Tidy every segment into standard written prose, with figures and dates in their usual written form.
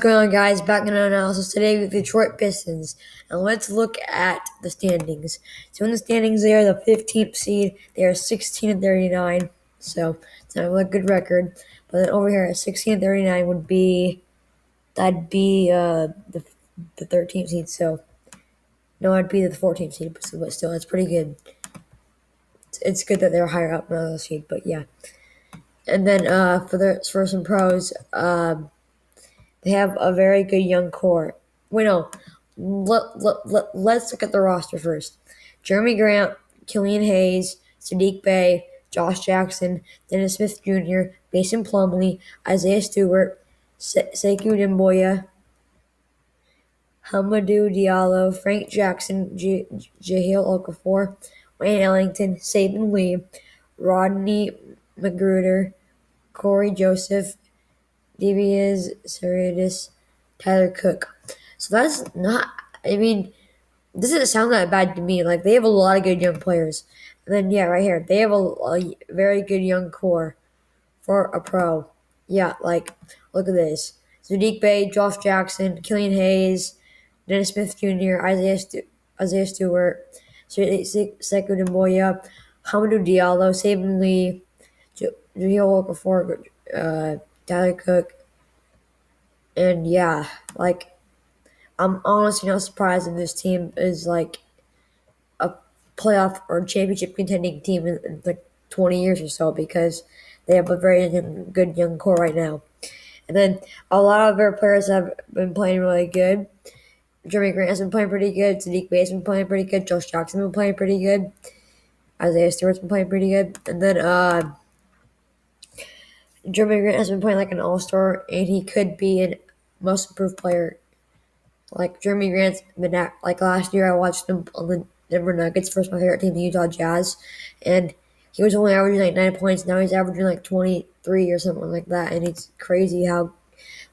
Going on, guys? Back in our analysis today with the Detroit Pistons, and let's look at the standings. So in the standings, they are the 15th seed. They are 16 and 39, so it's not a good record. But then over here at 16 and 39 that'd be the 13th seed. So no, it'd be the 14th seed, but still, it's pretty good. It's good that they're higher up on the seed, but yeah. And then for some pros, they have a very good young core. Wait, no. Let's look at the roster first. Jeremy Grant, Killian Hayes, Sadiq Bey, Josh Jackson, Dennis Smith Jr., Mason Plumlee, Isaiah Stewart, Sekou Dimboya, Hamadou Diallo, Frank Jackson, Jahil Okafor, Wayne Ellington, Saban Lee, Rodney Magruder, Corey Joseph, Devious Saridas, Tyler Cook. So that's not. I mean, this doesn't sound that bad to me. Like they have a lot of good young players. And then yeah, right here they have a very good young core for a pro. Yeah, like look at this: Sadiq Bey, Josh Jackson, Killian Hayes, Dennis Smith Jr., Isaiah Stewart, Sekou Dimboya, Hamadou Diallo, Saban Lee, Jahil Okafor, Tyler Cook. And yeah, like I'm honestly not surprised if this team is like a playoff or championship contending team in like 20 years or so because they have a very good young core right now. And then a lot of their players have been playing really good. Jeremy Grant has been playing pretty good. Sadiq Bey has been playing pretty good. Josh Jackson has been playing pretty good. Isaiah Stewart's been playing pretty good. And then Jeremy Grant has been playing like an all-star, and he could be an most improved player. Like Jeremy Grant's been like last year, I watched him on the Denver Nuggets versus my favorite team, the Utah Jazz, and he was only averaging like 9 points. Now he's averaging like 23 or something like that, and it's crazy how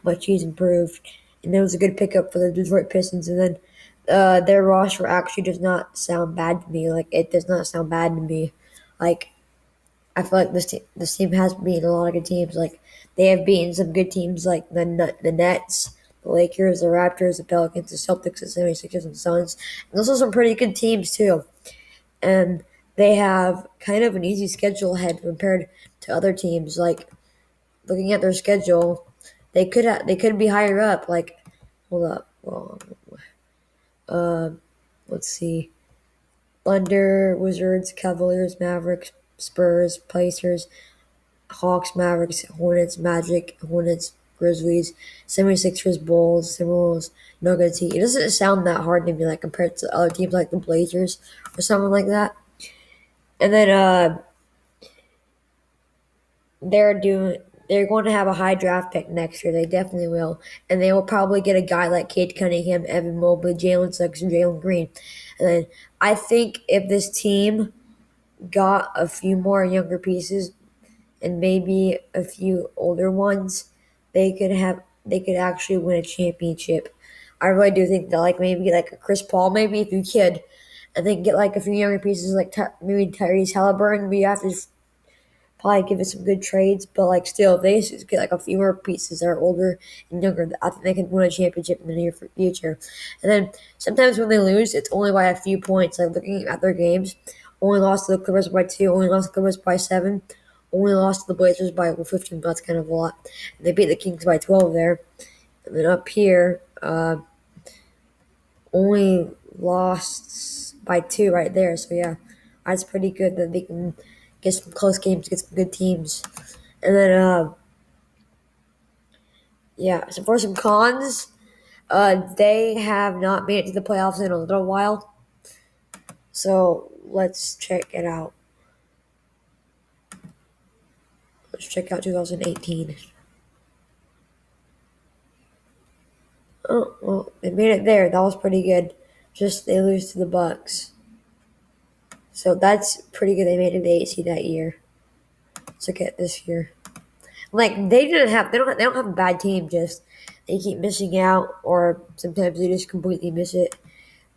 much he's improved. And it was a good pickup for the Detroit Pistons. And then their roster actually does not sound bad to me. Like it does not sound bad to me. Like I feel like this team has beaten a lot of good teams. Like they have beaten some good teams like the Nets, the Lakers, the Raptors, the Pelicans, the Celtics, the 76ers, and Suns. And those are some pretty good teams too. And they have kind of an easy schedule ahead compared to other teams. Like looking at their schedule, they could be higher up. Like hold up, uh, let's see. Thunder, Wizards, Cavaliers, Mavericks, Spurs, Pacers, Hawks, Mavericks, Hornets, Magic, Hornets, Grizzlies, 76ers, Bulls, Timberwolves, Nuggets, Heat. It doesn't sound that hard to me, like compared to other teams like the Blazers or something like that. And then they're going to have a high draft pick next year. They definitely will, and they will probably get a guy like Cade Cunningham, Evan Mobley, Jalen Suggs, and Jalen Green. And then I think if this team got a few more younger pieces and maybe a few older ones, they could actually win a championship. I really do think that like maybe like a Chris Paul, maybe if you could, and then get like a few younger pieces like maybe Tyrese Halliburton. We have to probably give it some good trades, but like still, if they just get like a few more pieces that are older and younger, I think they can win a championship in the near future. And then sometimes when they lose, it's only by a few points. Like looking at their games, only lost to the Clippers by 2, only lost to the Clippers by 7, only lost to the Blazers by 15. But that's kind of a lot. And they beat the Kings by 12 there. And then up here, only lost by 2 right there. So yeah, that's pretty good that they can get some close games, get some good teams. And then yeah, so for some cons, they have not made it to the playoffs in a little while. So let's check it out. Let's check out 2018. Oh, well, they made it there. That was pretty good. Just they lose to the Bucks. So that's pretty good. They made it to 8 that year. Let's look at this year. Like they don't have a bad team. Just they keep missing out, or sometimes they just completely miss it.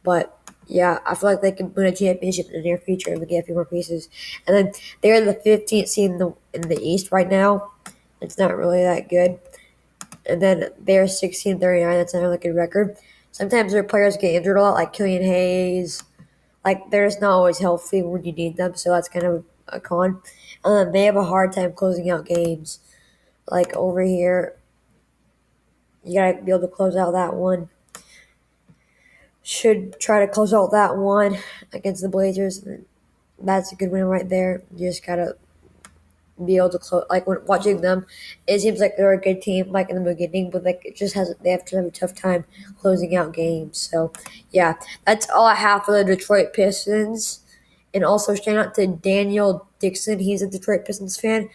But yeah, I feel like they can win a championship in the near future if we get a few more pieces. And then they're the 15th seed in the East right now. It's not really that good. and then they're 16-39. That's another good record. Sometimes their players get injured a lot, like Killian Hayes. Like they're just not always healthy when you need them, so that's kind of a con. They have a hard time closing out games. Like over here, you gotta be able to close out that one. Should try to close out that one against the Blazers. That's a good win right there. You just gotta be able to close. Like when watching them, it seems like they're a good team, like in the beginning, but like it just has they have to have a tough time closing out games. So yeah, that's all I have for the Detroit Pistons. And also shout out to Daniel Dixon. He's a Detroit Pistons fan.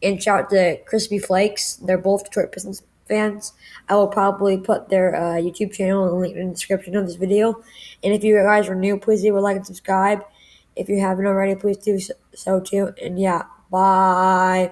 And shout out to Crispy Flakes. They're both Detroit Pistons fans. I will probably put their YouTube channel and link in the description of this video. And if you guys are new, please leave a like and subscribe. If you haven't already, please do so too. And yeah, bye.